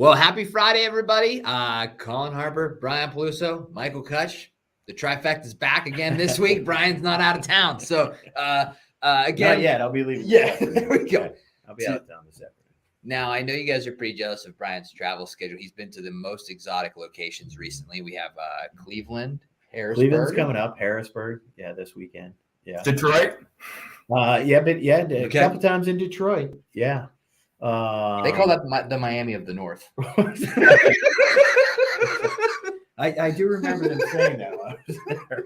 Well, happy Friday, everybody. Colin Harper, Brian Peluso, Michael Kutch. The trifecta is back again this week. Brian's not out of town. So, again. Not yet. I'll be leaving. Yeah, there we go. I'll be out of town this afternoon. Now, I know you guys are pretty jealous of Brian's travel schedule. He's been to the most exotic locations recently. We have Cleveland, Harrisburg. Cleveland's coming up. Harrisburg. Yeah, this weekend. Yeah. Detroit? A couple times in Detroit. Yeah. They call that the Miami of the North. I do remember them saying that while I was there.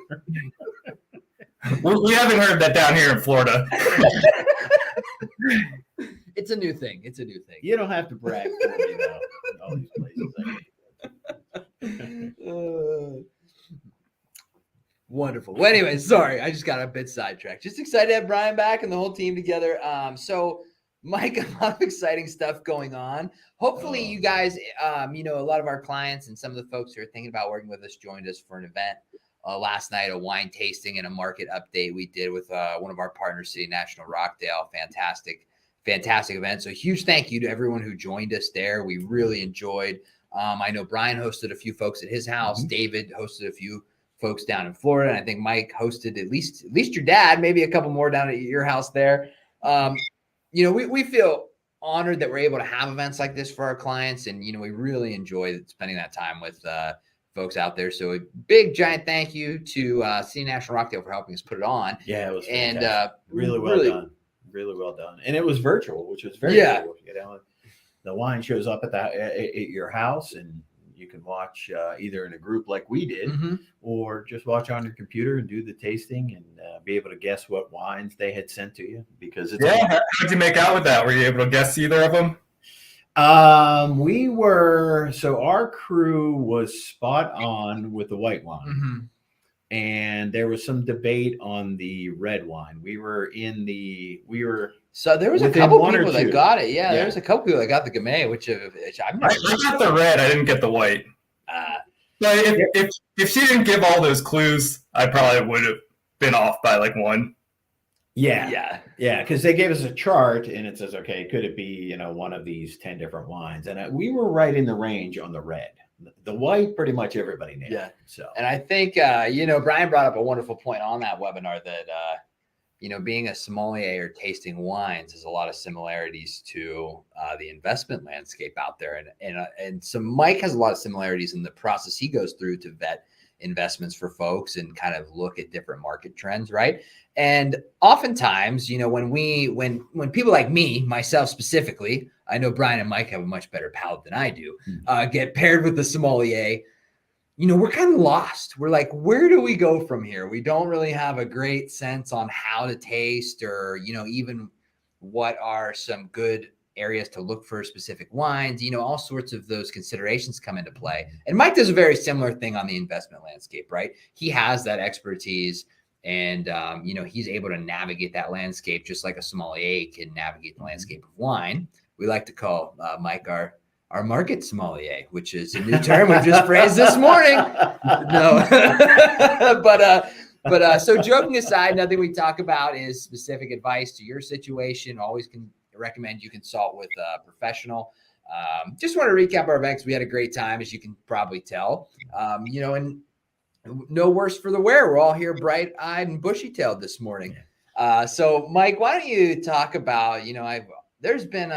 We haven't heard that down here in Florida. It's a new thing. You don't have to brag for me, though. In all these places. Wonderful. Well, anyway, sorry. I just got a bit sidetracked. Just excited to have Brian back and the whole team together. So, Mike, a lot of exciting stuff going on. Hopefully you guys, a lot of our clients and some of the folks who are thinking about working with us joined us for an event last night, a wine tasting and a market update we did with one of our partners, City National Rockdale. Fantastic event. So huge thank you to everyone who joined us there. We really enjoyed. I know Brian hosted a few folks at his house. Mm-hmm. David hosted a few folks down in Florida. And I think Mike hosted at least your dad, maybe a couple more down at your house there. We feel honored that we're able to have events like this for our clients. And, we really enjoy spending that time with folks out there. So a big, giant thank you to City National Rockdale for helping us put it on. Yeah, it was fantastic. And really well done. Really well done. And it was virtual, which was very cool. The wine shows up at your house, and you can watch either in a group like we did, mm-hmm. or just watch on your computer and do the tasting and be able to guess what wines they had sent to you. Because it's how'd you make out with that? Were you able to guess either of them? Our crew was spot on with the white wine. Mm-hmm. And there was some debate on the red wine. So there was a couple people that got it. Yeah, there was a couple people that got the Gamay, which I'm not sure. I got the red. I didn't get the white. But if she didn't give all those clues, I probably would have been off by like one. Yeah. Because they gave us a chart, and it says, okay, could it be one of these 10 different wines? And we were right in the range on the red. The white, pretty much everybody nailed. Yeah. So, and I think Brian brought up a wonderful point on that webinar that being a sommelier or tasting wines has a lot of similarities to the investment landscape out there, and so Mike has a lot of similarities in the process he goes through to vet investments for folks and kind of look at different market trends, right? And oftentimes, when people like me, myself specifically, I know Brian and Mike have a much better palate than I do, get paired with the sommelier, we're kind of lost. We're like, where do we go from here? We don't really have a great sense on how to taste or, even what are some good areas to look for specific wines, all sorts of those considerations come into play. And Mike does a very similar thing on the investment landscape, right? He has that expertise and, he's able to navigate that landscape just like a sommelier can navigate the landscape of wine. We like to call Mike our market sommelier, which is a new term we've just phrased this morning. No, but so joking aside, nothing we talk about is specific advice to your situation. Always can recommend you consult with a professional. Just want to recap our events. We had a great time, as you can probably tell. And no worse for the wear. We're all here bright-eyed and bushy-tailed this morning. So, Mike, why don't you talk about, there's been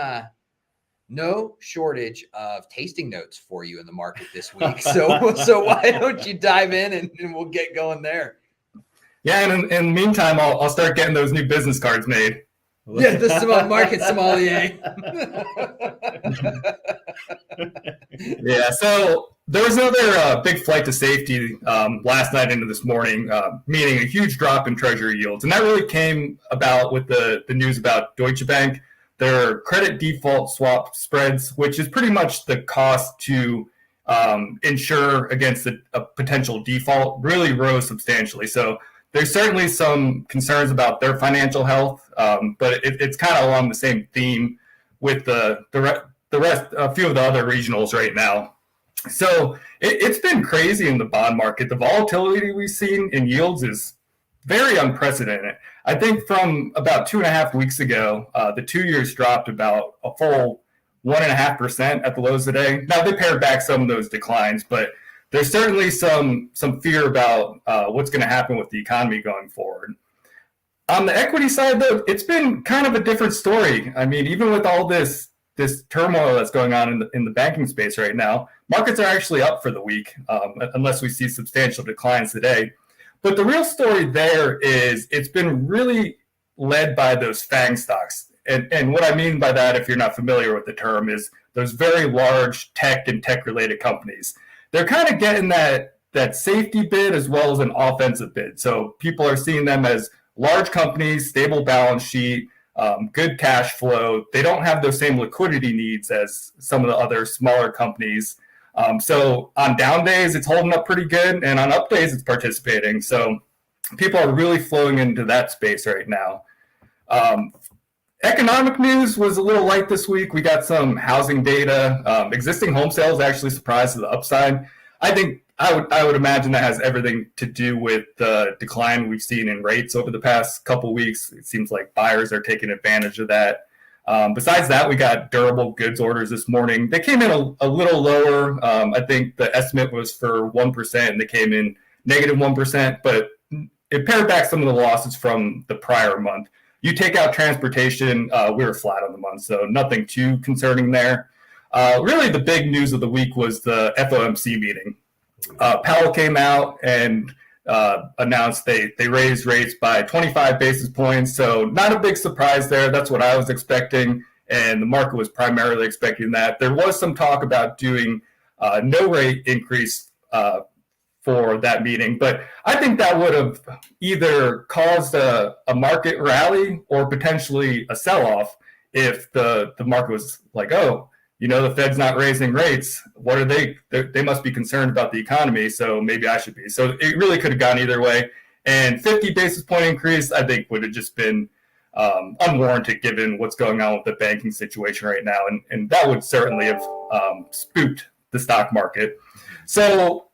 no shortage of tasting notes for you in the market this week. So why don't you dive in and we'll get going there? Yeah, and in the meantime, I'll start getting those new business cards made. Yeah, the market sommelier. Yeah, so there was another big flight to safety last night into this morning, meaning a huge drop in treasury yields. And that really came about with the news about Deutsche Bank. Their credit default swap spreads, which is pretty much the cost to insure against a potential default, really rose substantially. So there's certainly some concerns about their financial health, but it's kind of along the same theme with the rest, a few of the other regionals right now. So it's been crazy in the bond market. The volatility we've seen in yields is very unprecedented. I think from about 2.5 weeks ago, the 2 years dropped about a full 1.5% at the lows today. Now they pared back some of those declines, but there's certainly some fear about what's going to happen with the economy going forward. On the equity side, though, it's been kind of a different story. I mean, even with all this turmoil that's going on in the banking space right now, markets are actually up for the week, unless we see substantial declines today. But the real story there is it's been really led by those FANG stocks. And what I mean by that, if you're not familiar with the term, is those very large tech and tech-related companies. They're kind of getting that safety bid as well as an offensive bid. So people are seeing them as large companies, stable balance sheet, good cash flow. They don't have those same liquidity needs as some of the other smaller companies. So on down days, it's holding up pretty good. And on up days, it's participating. So people are really flowing into that space right now. Economic news was a little light this week. We got some housing data. Existing home sales actually surprised to the upside. I think I would imagine that has everything to do with the decline we've seen in rates over the past couple of weeks. It seems like buyers are taking advantage of that. Besides that, we got durable goods orders this morning. They came in a little lower. I think the estimate was for 1%, and they came in negative 1%, but it pared back some of the losses from the prior month. You take out transportation, we were flat on the month, so nothing too concerning there. Really, the big news of the week was the FOMC meeting. Powell came out and announced they raised rates by 25 basis points, so not a big surprise there. That's what I was expecting, and the market was primarily expecting that. There was some talk about doing no rate increase for that meeting, but I think that would have either caused a market rally or potentially a sell-off if the market was like, oh, the Fed's not raising rates. What are they? They must be concerned about the economy, so maybe I should be. So it really could have gone either way. And 50 basis point increase, I think, would have just been unwarranted given what's going on with the banking situation right now. And that would certainly have spooked the stock market. So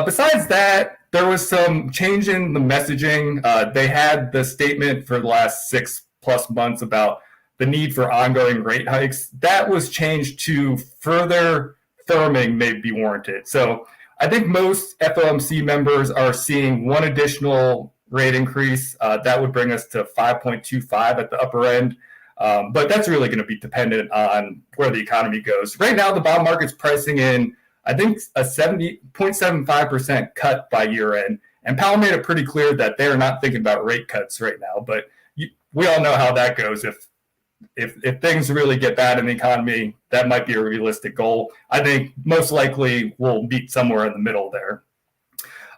besides that, there was some change in the messaging. They had the statement for the last 6+ months about the need for ongoing rate hikes. That was changed to further firming may be warranted. So I think most FOMC members are seeing one additional rate increase. That would bring us to 5.25 at the upper end. But that's really going to be dependent on where the economy goes. Right now, the bond market's pricing in, I think, a 70.75% cut by year end. And Powell made it pretty clear that they're not thinking about rate cuts right now. But we all know how that goes. If things really get bad in the economy, that might be a realistic goal. I think most likely we'll meet somewhere in the middle there.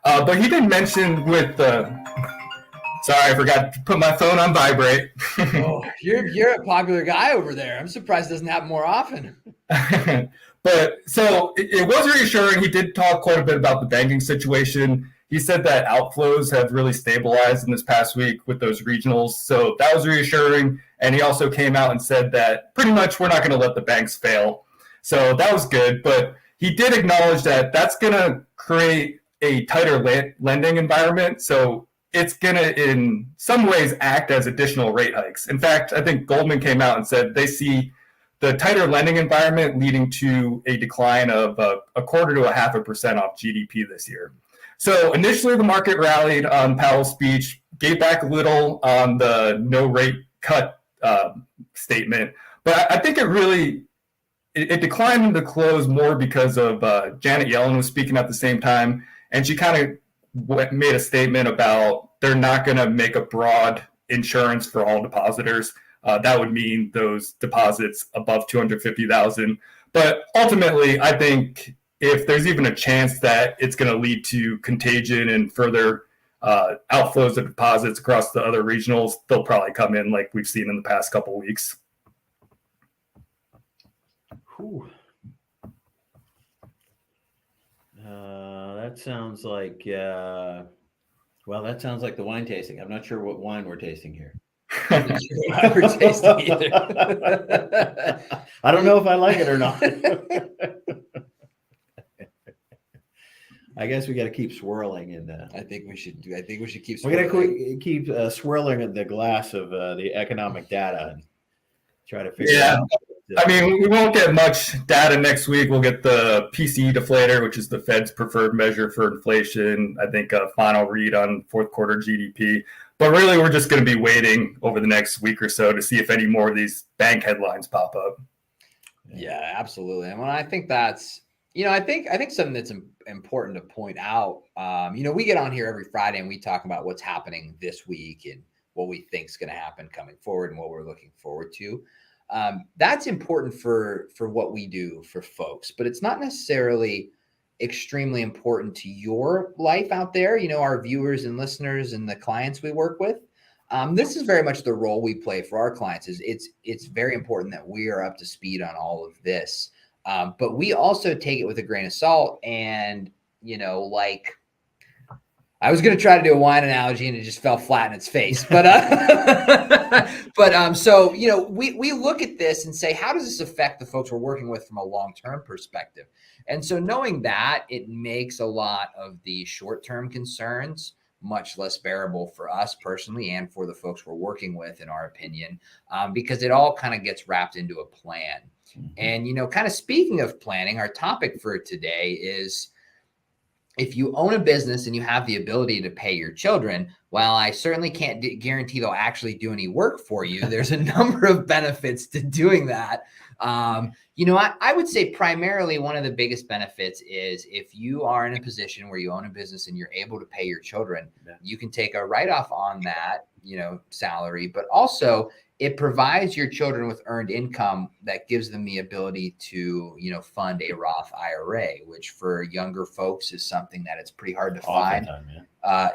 But he did mention with sorry, I forgot to put my phone on vibrate. Oh, you're a popular guy over there. I'm surprised it doesn't happen more often. But so it was reassuring. He did talk quite a bit about the banking situation. He said that outflows have really stabilized in this past week with those regionals. So that was reassuring. And he also came out and said that pretty much we're not going to let the banks fail. So that was good. But he did acknowledge that that's going to create a tighter lending environment. So it's going to, in some ways, act as additional rate hikes. In fact, I think Goldman came out and said they see the tighter lending environment leading to a decline of 0.25% to 0.5% off GDP this year. So initially, the market rallied on Powell's speech, gave back a little on the no rate cut statement. But I think it declined in the close more because of Janet Yellen was speaking at the same time. And she kind of made a statement about they're not going to make a broad insurance for all depositors. That would mean those deposits above $250,000. But ultimately, I think if there's even a chance that it's going to lead to contagion and further outflows of deposits across the other regionals, they'll probably come in like we've seen in the past couple of weeks. That sounds like that sounds like the wine tasting. I'm not sure what wine we're tasting here. We're tasting either. I don't know if I like it or not. I guess we got to keep swirling, and I think we should keep. We're gonna keep swirling in the glass of the economic data and try to figure out I mean, we won't get much data next week. We'll get the PCE deflator, which is the Fed's preferred measure for inflation. I think a final read on fourth quarter GDP. But really, we're just going to be waiting over the next week or so to see if any more of these bank headlines pop up. Yeah, absolutely. And I think that's, I think something that's important to point out. We get on here every Friday and we talk about what's happening this week and what we think is going to happen coming forward and what we're looking forward to. That's important for what we do for folks, but it's not necessarily extremely important to your life out there. Our viewers and listeners and the clients we work with. This is very much the role we play for our clients. It's very important that we are up to speed on all of this. But we also take it with a grain of salt. And, I was going to try to do a wine analogy and it just fell flat in its face. But, so, we look at this and say, how does this affect the folks we're working with from a long-term perspective? And so knowing that, it makes a lot of the short-term concerns much less bearable for us personally and for the folks we're working with, in our opinion, because it all kind of gets wrapped into a plan. And, kind of speaking of planning, our topic for today is, if you own a business and you have the ability to pay your children, while I certainly can't guarantee they'll actually do any work for you, there's a number of benefits to doing that. I would say primarily one of the biggest benefits is if you are in a position where you own a business and you're able to pay your children, you can take a write-off on that, salary, but also it provides your children with earned income that gives them the ability to, fund a Roth IRA, which for younger folks is something that it's pretty hard to find.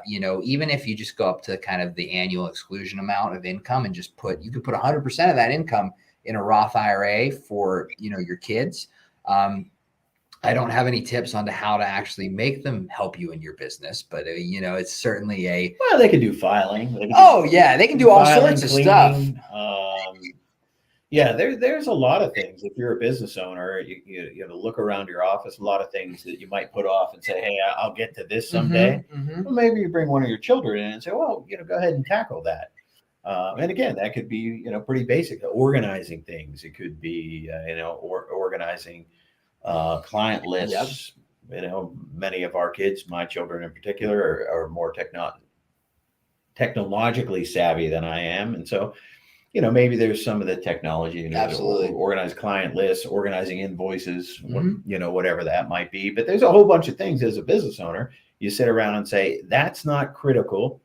Even if you just go up to kind of the annual exclusion amount of income and you could put 100% of that income in a Roth IRA for, your kids. I don't have any tips on how to actually make them help you in your business, but it's certainly well, they can do filing. They can do all sorts of stuff. There's a lot of things. If you're a business owner, you have to look around your office, a lot of things that you might put off and say, hey, I'll get to this someday. Well, maybe you bring one of your children in and say, well, go ahead and tackle that. And again, that could be, pretty basic, organizing things. It could be, organizing client lists. Many of our kids, my children in particular, are more technologically savvy than I am. And so, maybe there's some of the technology, absolutely, organize client lists, organizing invoices, whatever that might be. But there's a whole bunch of things as a business owner. You sit around and say, that's not critical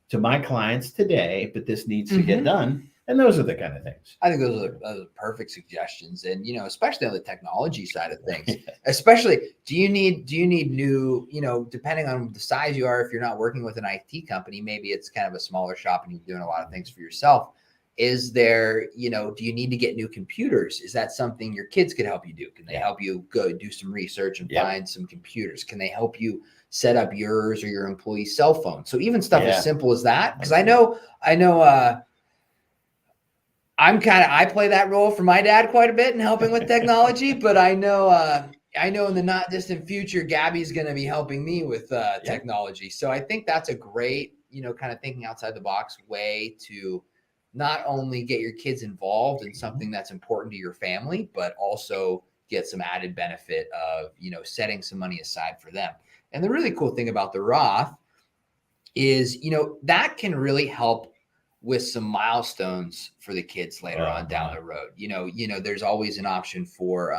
to my clients today, but this needs to get done. And those are the kind of things. I think those are perfect suggestions. And, especially on the technology side of things, especially do you need new, depending on the size you are, if you're not working with an IT company, maybe it's kind of a smaller shop and you're doing a lot of things for yourself. Is there, do you need to get new computers? Is that something your kids could help you do? Can they help you go do some research and find some computers? Can they help you set up yours or your employee's cell phone? So even stuff as simple as that, because I know, I play that role for my dad quite a bit in helping with technology, but I know in the not distant future, Gabby's going to be helping me with technology. So I think that's a great, kind of thinking outside the box way to not only get your kids involved in something that's important to your family, but also get some added benefit of, setting some money aside for them. And the really cool thing about the Roth is, that can really help with some milestones for the kids later on down the road. There's always an option for,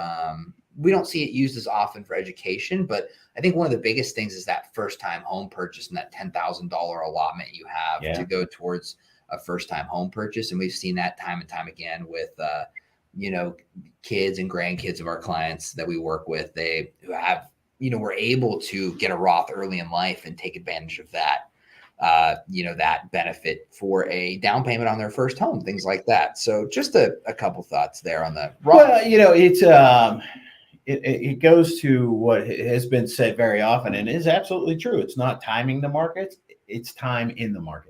we don't see it used as often for education, but I think one of the biggest things is that first time home purchase and that $10,000 allotment you have to go towards a first time home purchase. And we've seen that time and time again with, kids and grandkids of our clients that we work with. They have, were able to get a Roth early in life and take advantage of that. That benefit for a down payment on their first home, things like that. So just a couple thoughts there on the Roth. Well, it goes to what has been said very often and is absolutely true. It's not timing the market, it's time in the market.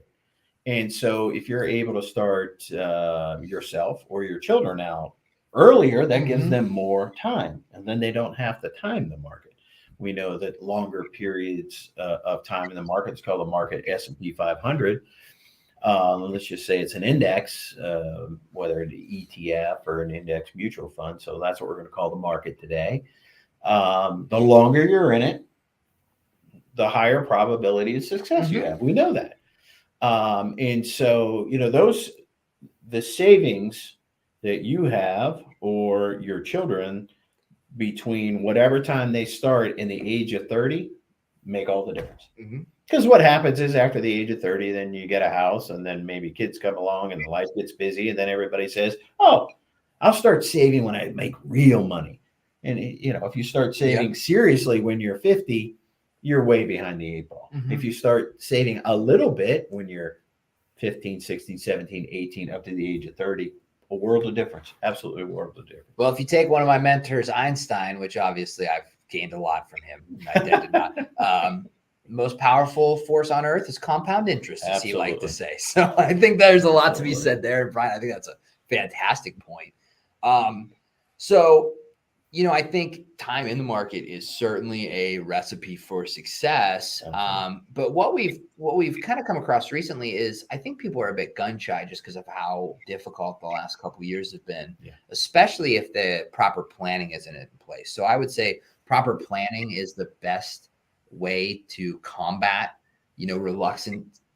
And so if you're able to start yourself or your children out earlier, that gives them more time, and then they don't have to time the market. We know that longer periods of time in the market, it's called the market S&P 500, let's just say it's an index, whether it's an ETF or an index mutual fund. So that's what we're going to call the market today. The longer you're in it, the higher probability of success you have. We know that. And so, the savings that you have or your children between whatever time they start in the age of 30 make all the difference. Because what happens is after the age of 30, then you get a house and then maybe kids come along and life gets busy. And then everybody says, oh, I'll start saving when I make real money. And, if you start saving seriously when you're 50, you're way behind the 8 ball. If you start saving a little bit when you're 15, 16, 17, 18, up to the age of 30, a world of difference. Absolutely a world of difference. Well, if you take one of my mentors, Einstein, which obviously I've gained a lot from him, I did not. Most powerful force on earth is compound interest, as he liked to say. So I think there's a lot to be said there. Brian, I think that's a fantastic point. So, I think time in the market is certainly a recipe for success. But what we've kind of come across recently is I think people are a bit gun shy just because of how difficult the last couple of years have been, especially if the proper planning isn't in place. So I would say proper planning is the best way to combat,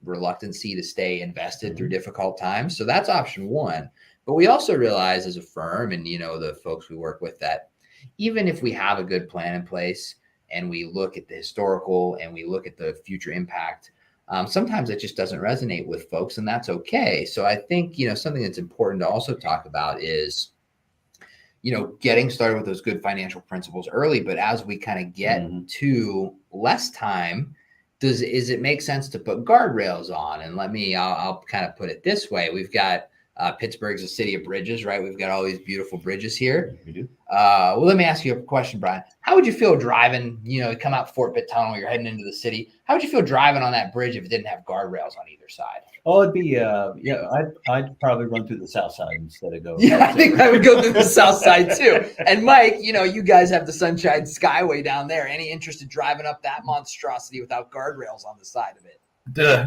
reluctancy to stay invested through difficult times. So that's option one. But we also realize as a firm and, the folks we work with that even if we have a good plan in place and we look at the historical and we look at the future impact, sometimes it just doesn't resonate with folks, and that's okay. So I think, something that's important to also talk about is, getting started with those good financial principles early. But as we kind of get to less time, does it make sense to put guardrails on? And I'll kind of put it this way. We've got Pittsburgh's a city of bridges, right? We've got all these beautiful bridges here. We do. Well, let me ask you a question, Brian. How would you feel driving, you come out Fort Pitt Tunnel, you're heading into the city. How would you feel driving on that bridge if it didn't have guardrails on either side? Oh, it'd be, I'd probably run through the south side instead of go. Yeah, I think I would go through the south side too. And Mike, you guys have the Sunshine Skyway down there. Any interest in driving up that monstrosity without guardrails on the side of it?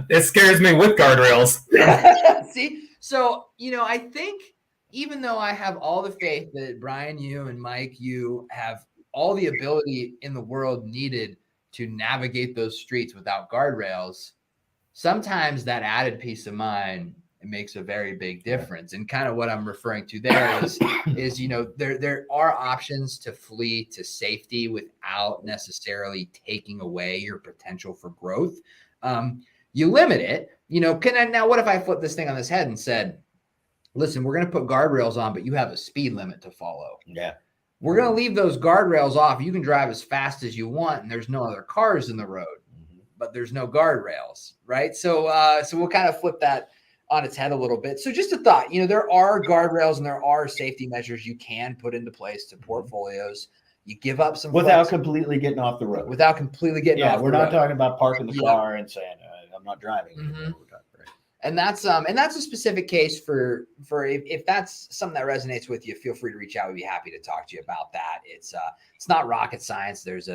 It scares me with guardrails. See? So, I think even though I have all the faith that Brian, you and Mike, you have all the ability in the world needed to navigate those streets without guardrails, sometimes that added peace of mind, it makes a very big difference. And kind of what I'm referring to there is there are options to flee to safety without necessarily taking away your potential for growth. You limit it, now what if I flip this thing on its head and said, listen, we're going to put guardrails on, but you have a speed limit to follow. Yeah. We're going to leave those guardrails off. You can drive as fast as you want, and there's no other cars in the road, but there's no guardrails, right? So we'll kind of flip that on its head a little bit. So just a thought, there are guardrails and there are safety measures you can put into place to portfolios. You give up some without completely getting off the road. Without completely getting off the road. We're not talking about parking the car and saying, I'm not driving. And that's a specific case for if that's something that resonates with you, feel free to reach out. We'd be happy to talk to you about that. It's not rocket science. There's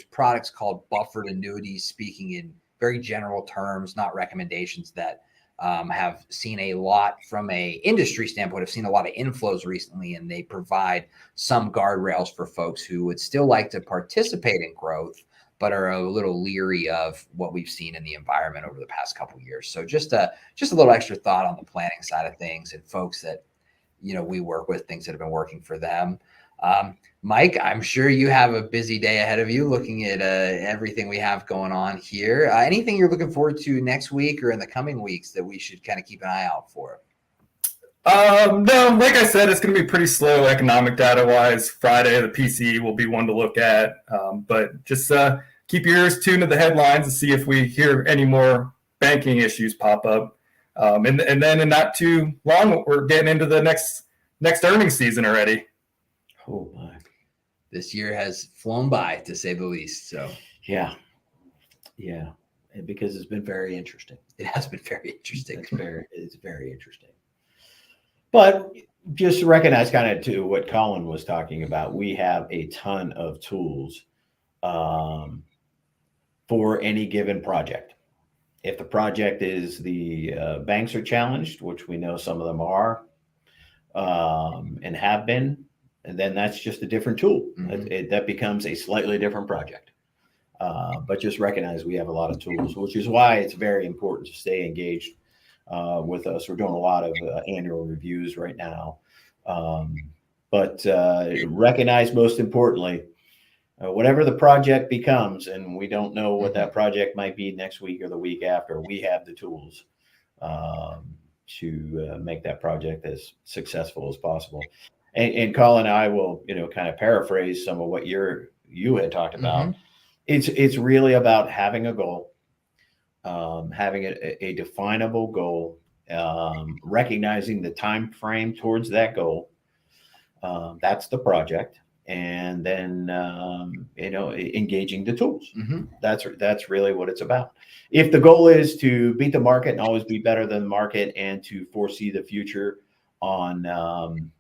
products called buffered annuities, speaking in very general terms, not recommendations, that have seen a lot from a industry standpoint, have seen a lot of inflows recently, and they provide some guardrails for folks who would still like to participate in growth, but are a little leery of what we've seen in the environment over the past couple of years. So just a little extra thought on the planning side of things, and folks that, we work with, things that have been working for them. Mike, I'm sure you have a busy day ahead of you looking at everything we have going on here. Anything you're looking forward to next week or in the coming weeks that we should kind of keep an eye out for? No, like I said, it's going to be pretty slow economic data wise. Friday, the PCE will be one to look at, but just keep your ears tuned to the headlines and see if we hear any more banking issues pop up. And then in not too long, we're getting into the next earnings season already. Oh my. This year has flown by, to say the least. So yeah, and because it's been very interesting. It has been very interesting. It's very interesting. But just recognize kind of to what Colin was talking about, we have a ton of tools for any given project. If the project is the banks are challenged, which we know some of them are, and have been, and then that's just a different tool. That becomes a slightly different project. But just recognize we have a lot of tools, which is why it's very important to stay engaged with us. We're doing a lot of annual reviews right now. But recognize, most importantly, whatever the project becomes, and we don't know what that project might be next week or the week after, we have the tools to make that project as successful as possible. And Colin, I will, kind of paraphrase some of what you had talked about. It's really about having a goal, having a definable goal, recognizing the time frame towards that goal. That's the project. And then, engaging the tools. That's really what it's about. If the goal is to beat the market and always be better than the market and to foresee the future on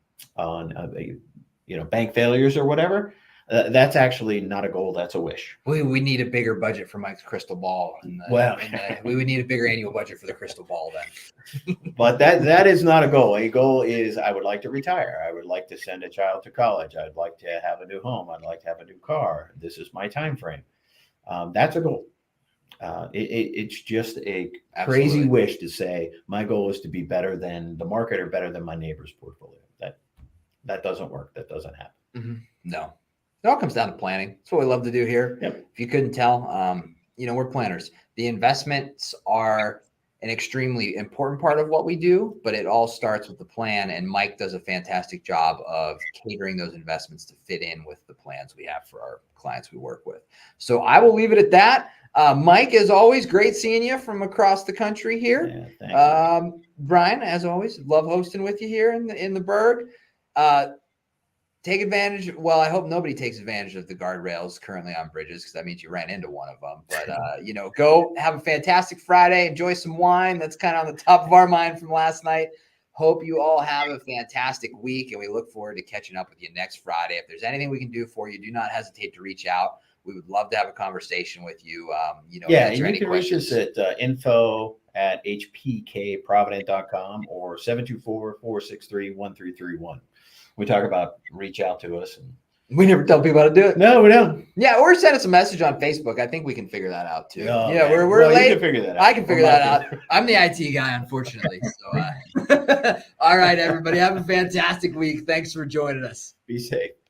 bank failures or whatever, that's actually not a goal. That's a wish. We need a bigger budget for Mike's crystal ball. We would need a bigger annual budget for the crystal ball then. But that is not a goal. A goal is, I would like to retire. I would like to send a child to college. I'd like to have a new home. I'd like to have a new car. This is my time frame. That's a goal. It's just a crazy wish to say my goal is to be better than the market or better than my neighbor's portfolio. That doesn't work. That doesn't happen. No. It all comes down to planning. That's what we love to do here. Yep. If you couldn't tell, we're planners. The investments are an extremely important part of what we do, but it all starts with the plan. And Mike does a fantastic job of catering those investments to fit in with the plans we have for our clients we work with. So I will leave it at that. Mike, as always, great seeing you from across the country here. Yeah, thank you. Brian, as always, love hosting with you here in the Berg. Take advantage. Well, I hope nobody takes advantage of the guardrails currently on bridges, because that means you ran into one of them. But, go have a fantastic Friday. Enjoy some wine. That's kind of on the top of our mind from last night. Hope you all have a fantastic week, and we look forward to catching up with you next Friday. If there's anything we can do for you, do not hesitate to reach out. We would love to have a conversation with you. You can reach us at info@hpkprovident.com or 724-463-1331. We talk about reach out to us. And we never tell people how to do it. No, we don't. Yeah, or send us a message on Facebook. I think we can figure that out too. Oh, yeah, we're late. You can figure that out. I can figure that out. I'm the IT guy, unfortunately. So, all right, everybody, have a fantastic week. Thanks for joining us. Be safe.